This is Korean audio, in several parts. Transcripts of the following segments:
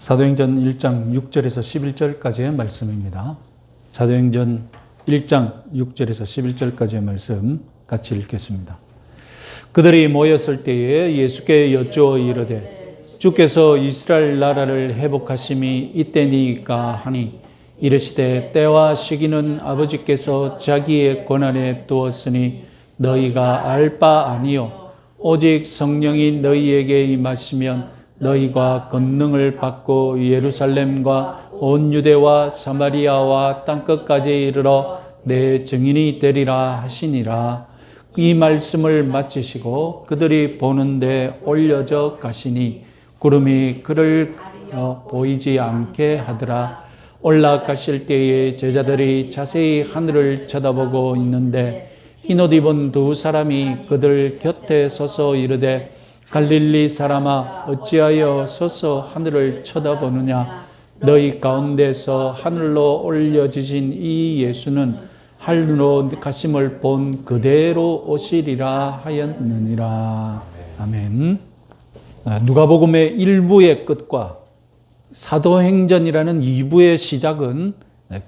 사도행전 1장 6절에서 11절까지의 말씀입니다. 사도행전 1장 6절에서 11절까지의 말씀 같이 읽겠습니다. 그들이 모였을 때에 예수께 여쭈어 이르되 주께서 이스라엘 나라를 회복하심이 이때니까 하니 이르시되 때와 시기는 아버지께서 자기의 권한에 두었으니 너희가 알 바 아니요 오직 성령이 너희에게 임하시면 너희가 권능을 받고 예루살렘과 온 유대와 사마리아와 땅끝까지 이르러 내 증인이 되리라 하시니라. 이 말씀을 마치시고 그들이 보는데 올려져 가시니 구름이 그를 보이지 않게 하더라. 올라가실 때에 제자들이 자세히 하늘을 쳐다보고 있는데 흰옷 입은 두 사람이 그들 곁에 서서 이르되 갈릴리 사람아 어찌하여 서서 하늘을 쳐다보느냐. 너희 가운데서 하늘로 올려지신 이 예수는 하늘로 가심을 본 그대로 오시리라 하였느니라. 아멘. 누가복음의 1부의 끝과 사도행전이라는 2부의 시작은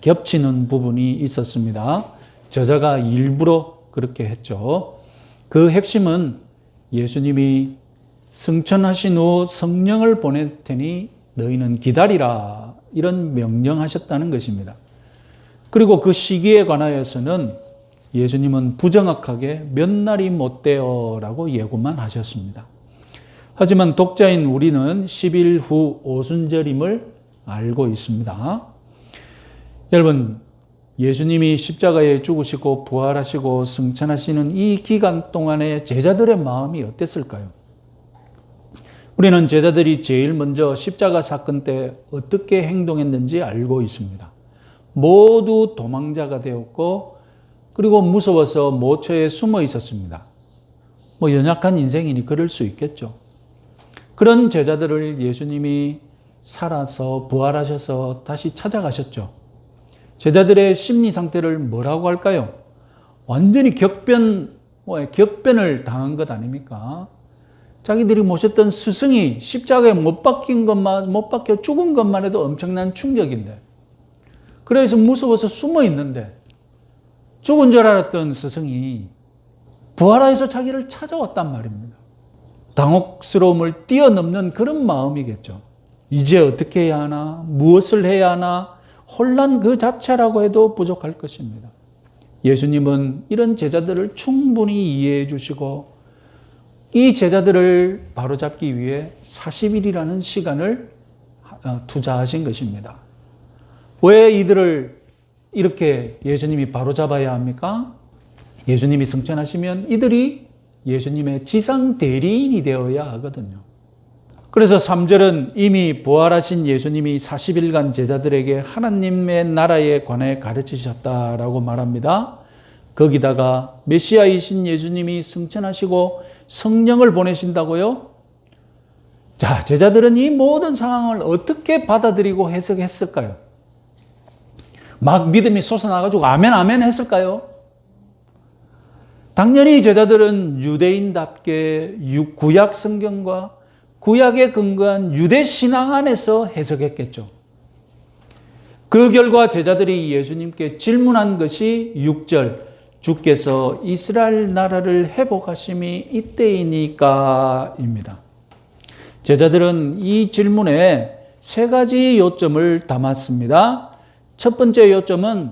겹치는 부분이 있었습니다. 저자가 일부러 그렇게 했죠. 그 핵심은 예수님이 승천하신 후 성령을 보낼 테니 너희는 기다리라 이런 명령하셨다는 것입니다. 그리고 그 시기에 관하여서는 예수님은 부정확하게 몇 날이 못 돼요라고 예고만 하셨습니다. 하지만 독자인 우리는 10일 후 오순절임을 알고 있습니다. 여러분, 예수님이 십자가에 죽으시고 부활하시고 승천하시는 이 기간 동안에 제자들의 마음이 어땠을까요? 우리는 제자들이 제일 먼저 십자가 사건 때 어떻게 행동했는지 알고 있습니다. 모두 도망자가 되었고 그리고 무서워서 모처에 숨어 있었습니다. 연약한 인생이니 그럴 수 있겠죠. 그런 제자들을 예수님이 살아서 부활하셔서 다시 찾아가셨죠. 제자들의 심리 상태를 뭐라고 할까요? 완전히 격변을 당한 것 아닙니까? 자기들이 모셨던 스승이 십자가에 못 박혀 죽은 것만 해도 엄청난 충격인데, 그래서 무서워서 숨어 있는데 죽은 줄 알았던 스승이 부활하여서 자기를 찾아왔단 말입니다. 당혹스러움을 뛰어넘는 그런 마음이겠죠. 이제 어떻게 해야 하나, 무엇을 해야 하나, 혼란 그 자체라고 해도 부족할 것입니다. 예수님은 이런 제자들을 충분히 이해해 주시고 이 제자들을 바로잡기 위해 40일이라는 시간을 투자하신 것입니다. 왜 이들을 이렇게 예수님이 바로잡아야 합니까? 예수님이 승천하시면 이들이 예수님의 지상 대리인이 되어야 하거든요. 그래서 3절은 이미 부활하신 예수님이 40일간 제자들에게 하나님의 나라에 관해 가르치셨다라고 말합니다. 거기다가 메시아이신 예수님이 승천하시고 성령을 보내신다고요? 자, 제자들은 이 모든 상황을 어떻게 받아들이고 해석했을까요? 막 믿음이 솟아나가지고 아멘 아멘 했을까요? 당연히 제자들은 유대인답게 구약 성경과 구약에 근거한 유대 신앙 안에서 해석했겠죠. 그 결과 제자들이 예수님께 질문한 것이 6절, 주께서 이스라엘 나라를 회복하심이 이때이니까입니다. 제자들은 이 질문에 세 가지 요점을 담았습니다. 첫 번째 요점은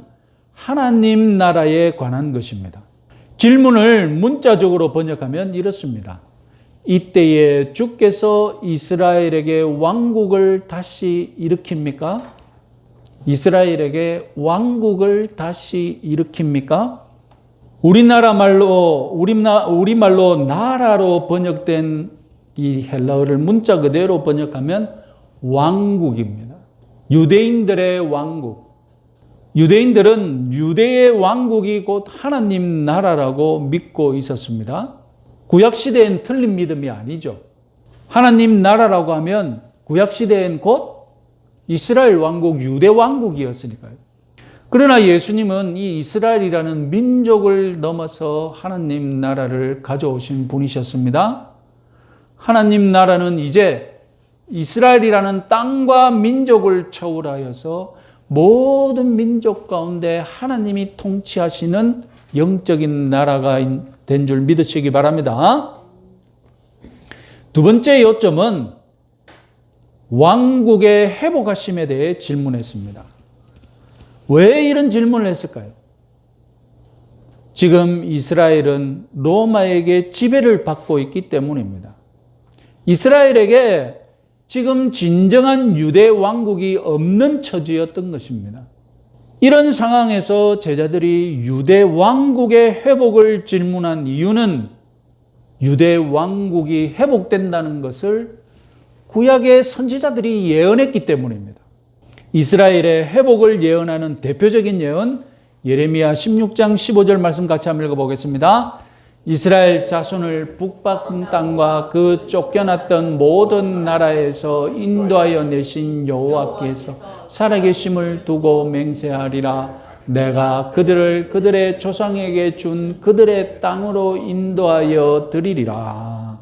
하나님 나라에 관한 것입니다. 질문을 문자적으로 번역하면 이렇습니다. 이때에 주께서 이스라엘에게 왕국을 다시 일으킵니까? 이스라엘에게 왕국을 다시 일으킵니까? 우리말로 나라로 번역된 이 헬라어를 문자 그대로 번역하면 왕국입니다. 유대인들의 왕국. 유대인들은 유대의 왕국이 곧 하나님 나라라고 믿고 있었습니다. 구약시대엔 틀린 믿음이 아니죠. 하나님 나라라고 하면 구약시대엔 곧 이스라엘 왕국, 유대 왕국이었으니까요. 그러나 예수님은 이 이스라엘이라는 민족을 넘어서 하나님 나라를 가져오신 분이셨습니다. 하나님 나라는 이제 이스라엘이라는 땅과 민족을 초월하여서 모든 민족 가운데 하나님이 통치하시는 영적인 나라가 된 줄 믿으시기 바랍니다. 두 번째 요점은 왕국의 회복하심에 대해 질문했습니다. 왜 이런 질문을 했을까요? 지금 이스라엘은 로마에게 지배를 받고 있기 때문입니다. 이스라엘에게 지금 진정한 유대 왕국이 없는 처지였던 것입니다. 이런 상황에서 제자들이 유대 왕국의 회복을 질문한 이유는 유대 왕국이 회복된다는 것을 구약의 선지자들이 예언했기 때문입니다. 이스라엘의 회복을 예언하는 대표적인 예언, 예레미야 16장 15절 말씀 같이 한번 읽어보겠습니다. 이스라엘 자손을 북방 땅과 그 쫓겨났던 모든 나라에서 인도하여 내신 여호와께서 살아계심을 두고 맹세하리라. 내가 그들을 그들의 조상에게 준 그들의 땅으로 인도하여 드리리라.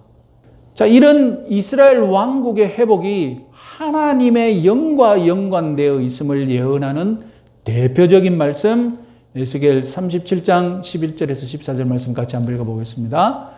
자, 이런 이스라엘 왕국의 회복이 하나님의 영과 연관되어 있음을 예언하는 대표적인 말씀, 에스겔 37장 11절에서 14절 말씀 같이 한번 읽어보겠습니다.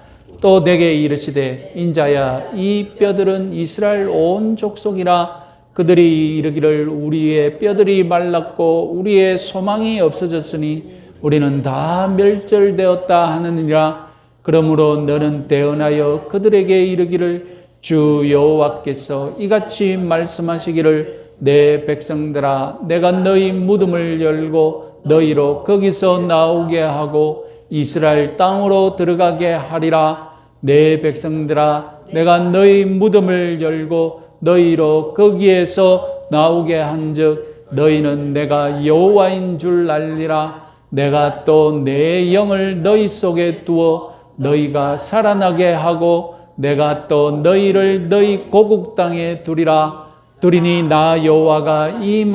또 내게 이르시되 인자야, 이 뼈들은 이스라엘 온 족속이라. 그들이 이르기를 우리의 뼈들이 말랐고 우리의 소망이 없어졌으니 우리는 다 멸절되었다 하느니라. 그러므로 너는 대언하여 그들에게 이르기를 주 여호와께서 이같이 말씀하시기를 내 백성들아, 내가 너희 무덤을 열고 너희로 거기서 나오게 하고 이스라엘 땅으로 들어가게 하리라. 내 백성들아, 내가 너희 무덤을 열고 너희로 거기에서 나오게 한즉 너희는 내가 여호와인 줄 알리라. 내가 또 내 영을 너희 속에 두어 너희가 살아나게 하고 내가 또 너희를 너희 고국 땅에 두리라. 두리니 나 여호와가 이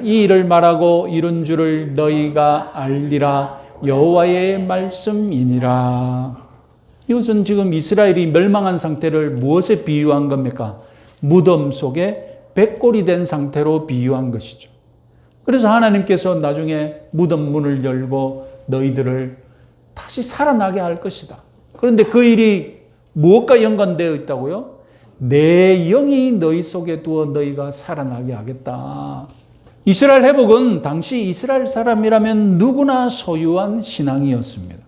일을 말하고 이룬 줄을 너희가 알리라. 여호와의 말씀이니라. 이것은 지금 이스라엘이 멸망한 상태를 무엇에 비유한 겁니까? 무덤 속에 백골이 된 상태로 비유한 것이죠. 그래서 하나님께서 나중에 무덤 문을 열고 너희들을 다시 살아나게 할 것이다. 그런데 그 일이 무엇과 연관되어 있다고요? 내 영이 너희 속에 두어 너희가 살아나게 하겠다. 이스라엘 회복은 당시 이스라엘 사람이라면 누구나 소유한 신앙이었습니다.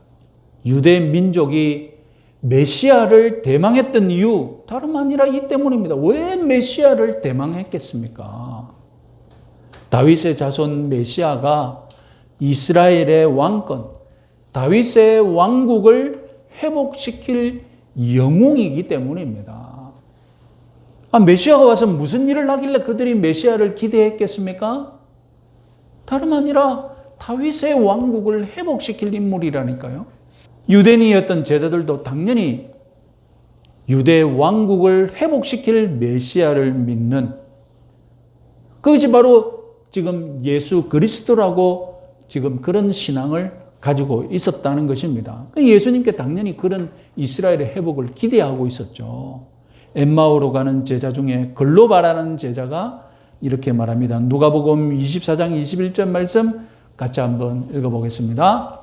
유대 민족이 메시아를 대망했던 이유 다름 아니라 이 때문입니다. 왜 메시아를 대망했겠습니까? 다윗의 자손 메시아가 이스라엘의 왕권, 다윗의 왕국을 회복시킬 영웅이기 때문입니다. 메시아가 와서 무슨 일을 하길래 그들이 메시아를 기대했겠습니까? 다름 아니라 다윗의 왕국을 회복시킬 인물이라니까요. 유대인이었던 제자들도 당연히 유대 왕국을 회복시킬 메시아를 믿는, 그것이 바로 지금 예수 그리스도라고 지금 그런 신앙을 가지고 있었다는 것입니다. 예수님께 당연히 그런 이스라엘의 회복을 기대하고 있었죠. 엠마오로 가는 제자 중에 글로바라는 제자가 이렇게 말합니다. 누가복음 24장 21절 말씀 같이 한번 읽어보겠습니다.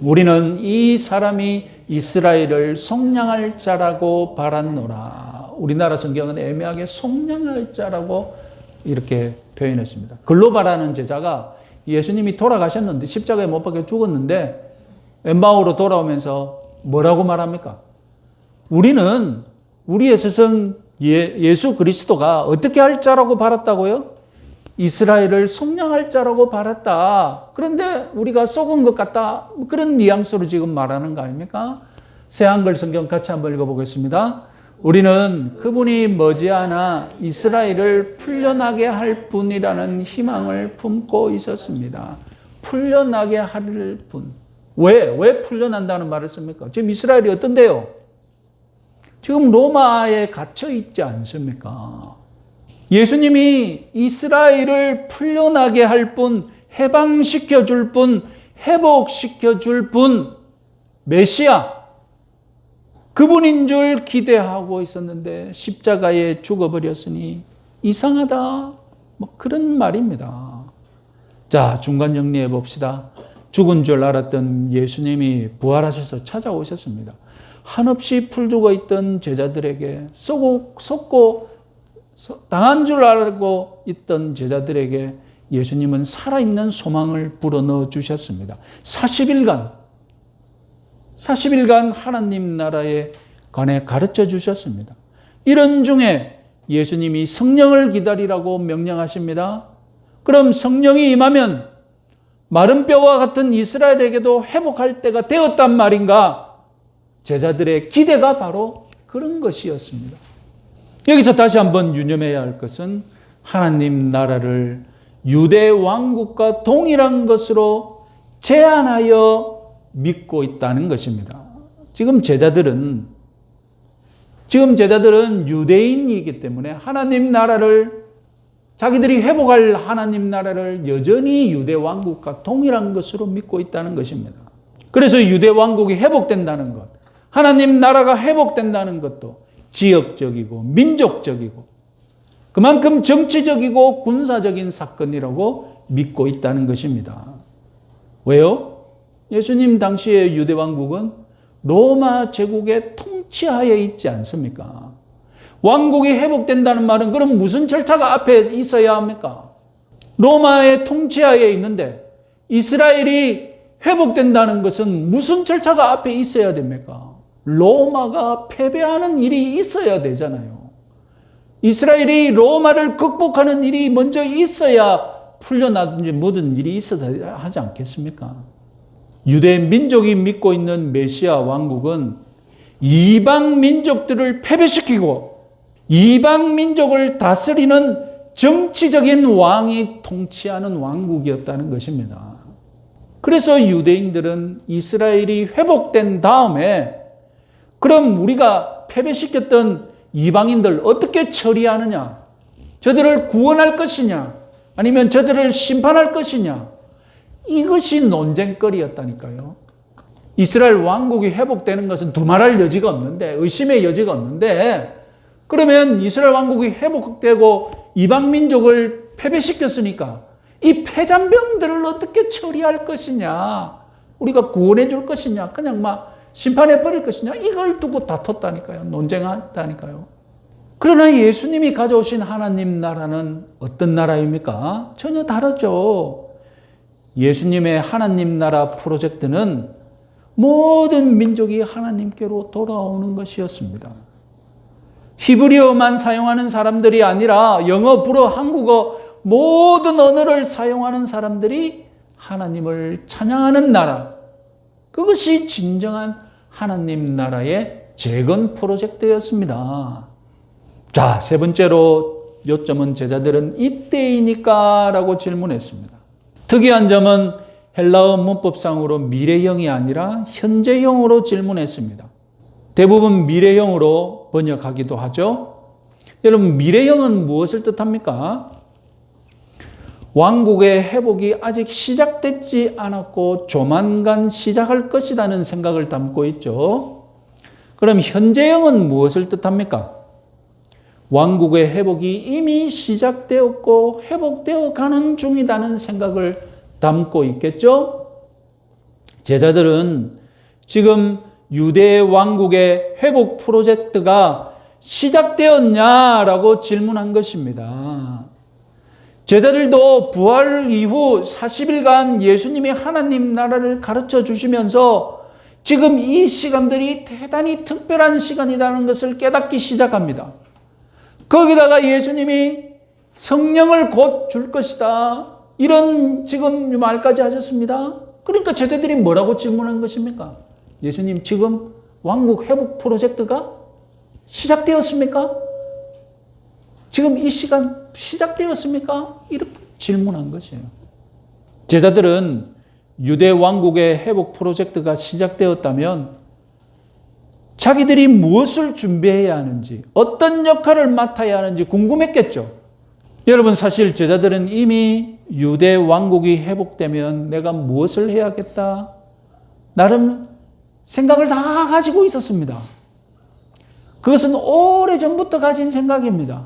우리는 이 사람이 이스라엘을 속량할 자라고 바랐노라. 우리나라 성경은 애매하게 속량할 자라고 이렇게 표현했습니다. 글로바라는 제자가 예수님이 돌아가셨는데 십자가에 못 박혀 죽었는데 엠마오로 돌아오면서 뭐라고 말합니까? 우리는 우리의 스승 예수 그리스도가 어떻게 할 자라고 바랐다고요? 이스라엘을 속량할 자라고 바랐다. 그런데 우리가 속은 것 같다. 그런 뉘앙스로 지금 말하는 거 아닙니까? 새한글 성경 같이 한번 읽어보겠습니다. 우리는 그분이 머지않아 이스라엘을 풀려나게 할 분이라는 희망을 품고 있었습니다. 풀려나게 할 분. 왜 풀려난다는 말을 씁니까? 지금 이스라엘이 어떤데요? 지금 로마에 갇혀 있지 않습니까? 예수님이 이스라엘을 풀려나게 할 분, 해방시켜 줄 분, 회복시켜 줄 분, 메시아. 그분인 줄 기대하고 있었는데 십자가에 죽어버렸으니 이상하다. 뭐 그런 말입니다. 자, 중간 정리해 봅시다. 죽은 줄 알았던 예수님이 부활하셔서 찾아오셨습니다. 한없이 풀죽어 있던 제자들에게 속고 당한 줄 알고 있던 제자들에게 예수님은 살아있는 소망을 불어넣어 주셨습니다. 40일간 하나님 나라에 관해 가르쳐 주셨습니다. 이런 중에 예수님이 성령을 기다리라고 명령하십니다. 그럼 성령이 임하면 마른 뼈와 같은 이스라엘에게도 회복할 때가 되었단 말인가? 제자들의 기대가 바로 그런 것이었습니다. 여기서 다시 한번 유념해야 할 것은 하나님 나라를 유대 왕국과 동일한 것으로 제한하여 믿고 있다는 것입니다. 지금 제자들은 유대인이기 때문에 하나님 나라를, 자기들이 회복할 하나님 나라를 여전히 유대 왕국과 동일한 것으로 믿고 있다는 것입니다. 그래서 유대 왕국이 회복된다는 것, 하나님 나라가 회복된다는 것도 지역적이고 민족적이고 그만큼 정치적이고 군사적인 사건이라고 믿고 있다는 것입니다. 왜요? 예수님 당시의 유대 왕국은 로마 제국의 통치하에 있지 않습니까? 왕국이 회복된다는 말은 그럼 무슨 절차가 앞에 있어야 합니까? 로마의 통치하에 있는데 이스라엘이 회복된다는 것은 무슨 절차가 앞에 있어야 됩니까? 로마가 패배하는 일이 있어야 되잖아요. 이스라엘이 로마를 극복하는 일이 먼저 있어야 풀려나든지 모든 일이 있어야 하지 않겠습니까? 유대 민족이 믿고 있는 메시아 왕국은 이방 민족들을 패배시키고 이방 민족을 다스리는 정치적인 왕이 통치하는 왕국이었다는 것입니다. 그래서 유대인들은 이스라엘이 회복된 다음에 그럼 우리가 패배시켰던 이방인들 어떻게 처리하느냐? 저들을 구원할 것이냐? 아니면 저들을 심판할 것이냐? 이것이 논쟁거리였다니까요. 이스라엘 왕국이 회복되는 것은 두말할 여지가 없는데, 의심의 여지가 없는데, 그러면 이스라엘 왕국이 회복되고 이방 민족을 패배시켰으니까 이 패잔병들을 어떻게 처리할 것이냐? 우리가 구원해 줄 것이냐? 그냥 막 심판해 버릴 것이냐? 이걸 두고 다퉜다니까요. 논쟁했다니까요. 그러나 예수님이 가져오신 하나님 나라는 어떤 나라입니까? 전혀 다르죠. 예수님의 하나님 나라 프로젝트는 모든 민족이 하나님께로 돌아오는 것이었습니다. 히브리어만 사용하는 사람들이 아니라 영어, 불어, 한국어 모든 언어를 사용하는 사람들이 하나님을 찬양하는 나라. 그것이 진정한 하나님 나라의 재건 프로젝트였습니다. 자, 세 번째로 요점은 제자들은 이때이니까 라고 질문했습니다. 특이한 점은 헬라어 문법상으로 미래형이 아니라 현재형으로 질문했습니다. 대부분 미래형으로 번역하기도 하죠. 여러분, 미래형은 무엇을 뜻합니까? 왕국의 회복이 아직 시작되지 않았고 조만간 시작할 것이라는 생각을 담고 있죠. 그럼 현재형은 무엇을 뜻합니까? 왕국의 회복이 이미 시작되었고 회복되어 가는 중이라는 생각을 담고 있겠죠? 제자들은 지금 유대 왕국의 회복 프로젝트가 시작되었냐라고 질문한 것입니다. 제자들도 부활 이후 40일간 예수님이 하나님 나라를 가르쳐 주시면서 지금 이 시간들이 대단히 특별한 시간이라는 것을 깨닫기 시작합니다. 거기다가 예수님이 성령을 곧 줄 것이다. 이런 지금 말까지 하셨습니다. 그러니까 제자들이 뭐라고 질문한 것입니까? 예수님, 지금 왕국 회복 프로젝트가 시작되었습니까? 지금 이 시간 시작되었습니까? 이렇게 질문한 것이에요. 제자들은 유대 왕국의 회복 프로젝트가 시작되었다면 자기들이 무엇을 준비해야 하는지, 어떤 역할을 맡아야 하는지 궁금했겠죠. 여러분, 사실 제자들은 이미 유대 왕국이 회복되면 내가 무엇을 해야겠다, 나름 생각을 다 가지고 있었습니다. 그것은 오래전부터 가진 생각입니다.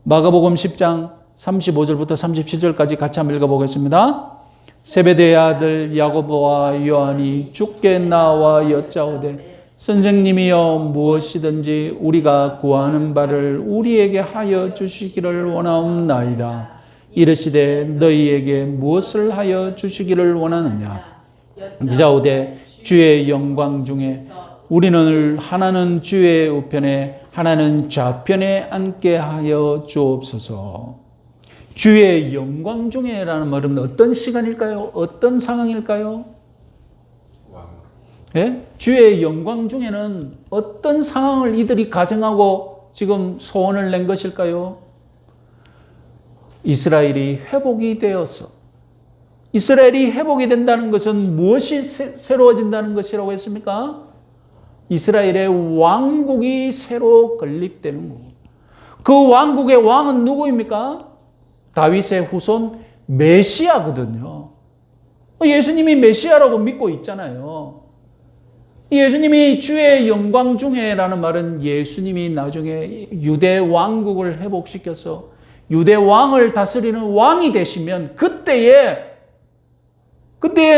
마가복음 10장 35절부터 37절까지 같이 한번 읽어보겠습니다. 세베대의 아들 야고보와 요한이 주께 나와 여짜오되 선생님이여 무엇이든지 우리가 구하는 바를 우리에게 하여 주시기를 원하옵나이다. 이르시되 너희에게 무엇을 하여 주시기를 원하느냐. 여짜오되 주의 영광 중에 우리는 하나는 주의 우편에 하나는 좌편에 앉게 하여 주옵소서. 주의 영광 중에라는 말은 어떤 시간일까요? 어떤 상황일까요? 예? 주의 영광 중에는 어떤 상황을 이들이 가정하고 지금 소원을 낸 것일까요? 이스라엘이 회복이 되어서, 이스라엘이 회복이 된다는 것은 무엇이 새로워진다는 것이라고 했습니까? 이스라엘의 왕국이 새로 건립되는 거고, 그 왕국의 왕은 누구입니까? 다윗의 후손 메시아거든요. 예수님이 메시아라고 믿고 있잖아요. 예수님이 주의 영광 중에라는 말은 예수님이 나중에 유대 왕국을 회복시켜서 유대 왕을 다스리는 왕이 되시면 그때에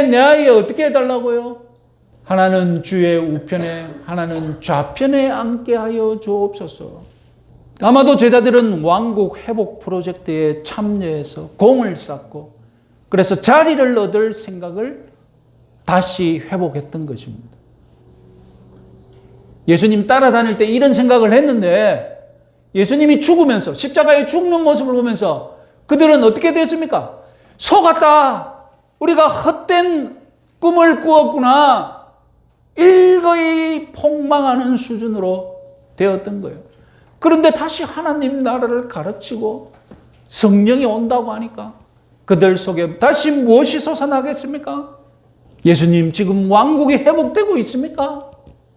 내 아이에 어떻게 해달라고요? 하나는 주의 우편에 하나는 좌편에 앉게 하여 주옵소서. 아마도 제자들은 왕국 회복 프로젝트에 참여해서 공을 쌓고 그래서 자리를 얻을 생각을 다시 회복했던 것입니다. 예수님 따라다닐 때 이런 생각을 했는데 예수님이 죽으면서 십자가에 죽는 모습을 보면서 그들은 어떻게 됐습니까? 속았다. 우리가 헛된 꿈을 꾸었구나. 일거이 폭망하는 수준으로 되었던 거예요. 그런데 다시 하나님 나라를 가르치고 성령이 온다고 하니까 그들 속에 다시 무엇이 솟아나겠습니까? 예수님 지금 왕국이 회복되고 있습니까?